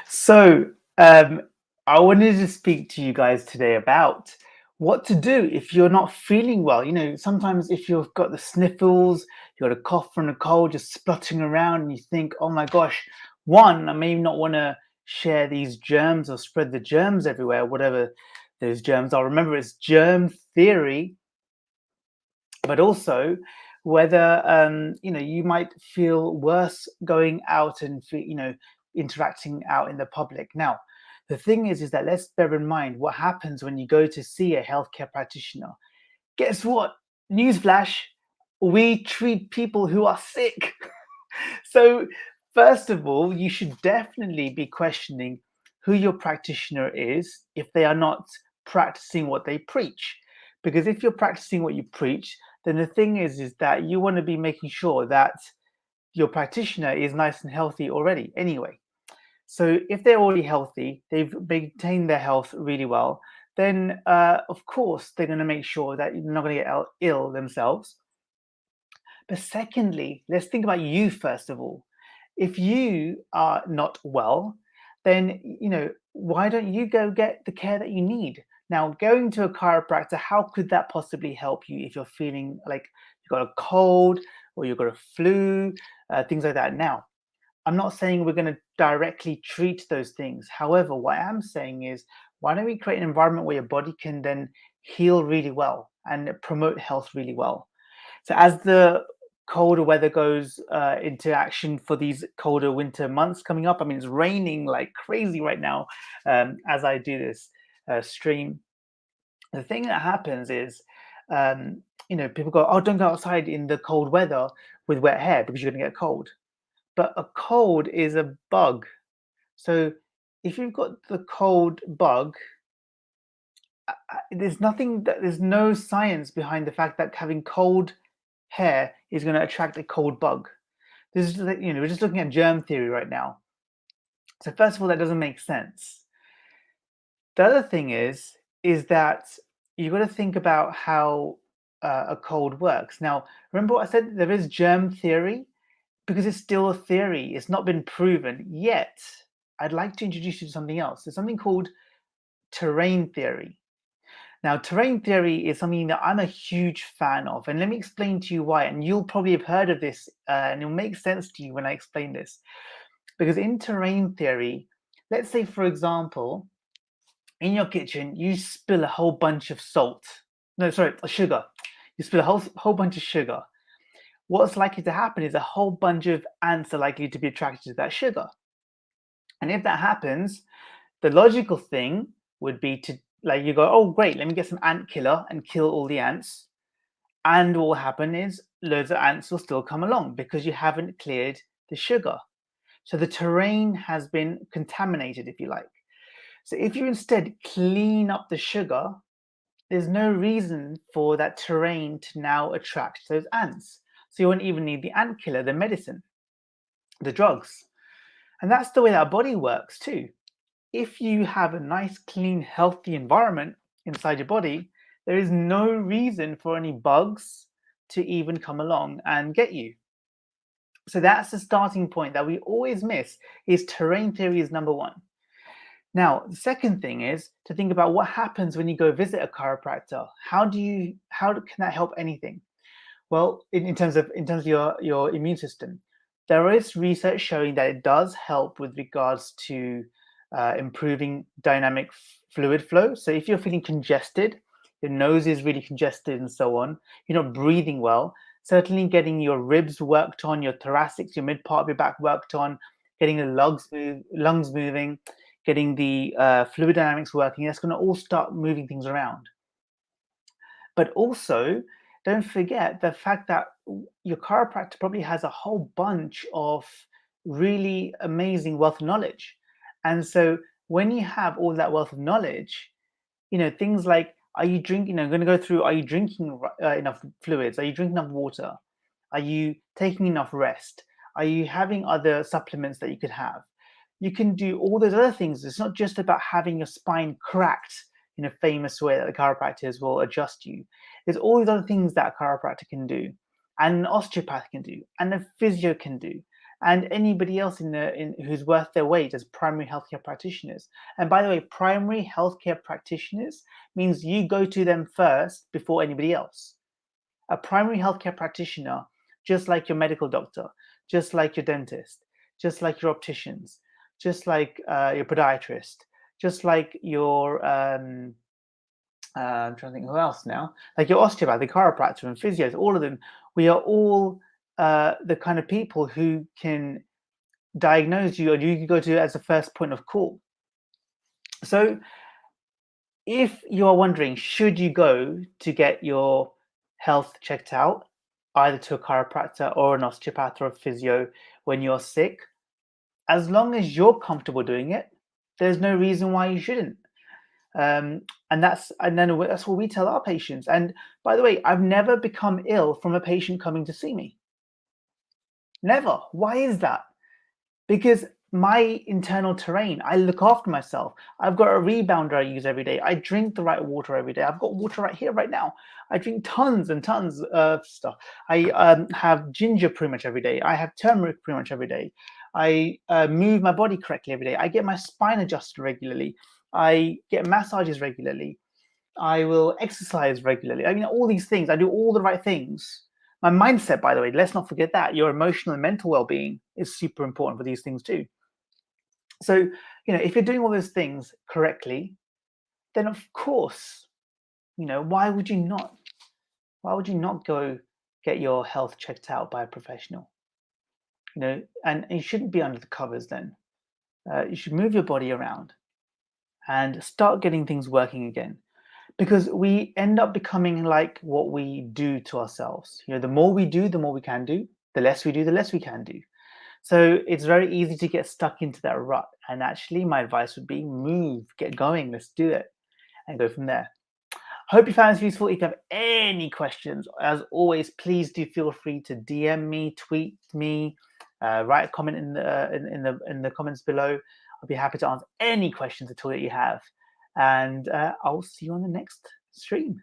So, um, I wanted to speak to you guys today about what to do if you're not feeling well. Sometimes if you've got the sniffles, you've got a cough and a cold, just spluttering around, and you think, oh my gosh, one, I may not want to share these germs or spread the germs everywhere, whatever those germs are. Remember, it's germ theory, but also whether you might feel worse going out and interacting out in the public. Now, the thing is that let's bear in mind what happens when you go to see a healthcare practitioner. Guess what? Newsflash: we treat people who are sick. So, first of all, you should definitely be questioning who your practitioner is if they are not practicing what they preach. Because if you're practicing what you preach, then the thing is that you want to be making sure that your practitioner is nice and healthy already anyway. So if they're already healthy, they've maintained their health really well, then of course they're going to make sure that you're not going to get ill themselves. But secondly, let's think about you first of all. If you are not well, then why don't you go get the care that you need? Now, going to a chiropractor, how could that possibly help you if you're feeling like you've got a cold or you've got a flu, things like that? Now, I'm not saying we're going to directly treat those things. However, what I am saying is, why don't we create an environment where your body can then heal really well and promote health really well? So as the colder weather goes into action for these colder winter months coming up, I mean, it's raining like crazy right now as I do this stream. The thing that happens is, people go, oh, don't go outside in the cold weather with wet hair because you're going to get cold. But a cold is a bug. So if you've got the cold bug, there's no science behind the fact that having cold hair is going to attract a cold bug. This is we're just looking at germ theory right now. So first of all, that doesn't make sense. The other thing is that you've got to think about how a cold works. Now, remember what I said? There is germ theory because it's still a theory. It's not been proven yet. I'd like to introduce you to something else. There's something called terrain theory. Now, terrain theory is something that I'm a huge fan of, and let me explain to you why. And you'll probably have heard of this, and it'll make sense to you when I explain this. Because in terrain theory, let's say, for example, in your kitchen, you spill a whole bunch of salt. No, sorry, sugar. You spill a whole bunch of sugar. What's likely to happen is a whole bunch of ants are likely to be attracted to that sugar. And if that happens, the logical thing would be to you go, oh great, let me get some ant killer and kill all the ants. And what will happen is loads of ants will still come along because you haven't cleared the sugar. So the terrain has been contaminated, if you like. So if you instead clean up the sugar, there's no reason for that terrain to now attract those ants. So you won't even need the ant killer, the medicine, the drugs. And that's the way that our body works too. If you have a nice, clean, healthy environment inside your body, there is no reason for any bugs to even come along and get you. So that's the starting point that we always miss is terrain theory is number one. Now, the second thing is to think about what happens when you go visit a chiropractor. How can that help anything? Well, in terms of your immune system, there is research showing that it does help with regards to improving dynamic fluid flow. So if you're feeling congested, your nose is really congested and so on, you're not breathing well, certainly getting your ribs worked on, your thoracics, your mid part of your back worked on, getting the lungs moving, getting the fluid dynamics working, that's going to all start moving things around. But also, don't forget the fact that your chiropractor probably has a whole bunch of really amazing wealth of knowledge. And so when you have all that wealth of knowledge, things like, are you drinking, I'm going to go through, are you drinking enough fluids? Are you drinking enough water? Are you taking enough rest? Are you having other supplements that you could have? You can do all those other things. It's not just about having your spine cracked in a famous way that the chiropractors will adjust you. There's all these other things that a chiropractor can do, and an osteopath can do, and a physio can do, and anybody else who's worth their weight as primary healthcare practitioners. And by the way, primary healthcare practitioners means you go to them first before anybody else. A primary healthcare practitioner, just like your medical doctor, just like your dentist, just like your opticians, just like your podiatrist, just like your I'm trying to think who else now, like your osteopath, the chiropractor, and physios, all of them. We are all the kind of people who can diagnose you, or you can go to as a first point of call. So if you are wondering, should you go to get your health checked out, either to a chiropractor or an osteopath or a physio when you're sick, as long as you're comfortable doing it, there's no reason why you shouldn't. And that's what we tell our patients. And by the way, I've never become ill from a patient coming to see me. Never. Why is that? Because my internal terrain, I look after myself. I've got a rebounder I use every day. I drink the right water every day. I've got water right here, right now. I drink tons and tons of stuff. I have ginger pretty much every day. I have turmeric pretty much every day. I move my body correctly every day. I get my spine adjusted regularly. I get massages regularly. I will exercise regularly. I mean, all these things. I do all the right things. My mindset, by the way, let's not forget that. Your emotional and mental well-being is super important for these things too. So, if you're doing all those things correctly, then of course, why would you not? Why would you not go get your health checked out by a professional? And you shouldn't be under the covers then. You should move your body around and start getting things working again. Because we end up becoming like what we do to ourselves. The more we do, the more we can do. The less we do, the less we can do. So it's very easy to get stuck into that rut. And actually, my advice would be move, get going, let's do it, and go from there. Hope you found this useful. If you have any questions, as always, please do feel free to DM me, tweet me, write a comment in the comments below. I'll be happy to answer any questions at all that you have. And I'll see you on the next stream.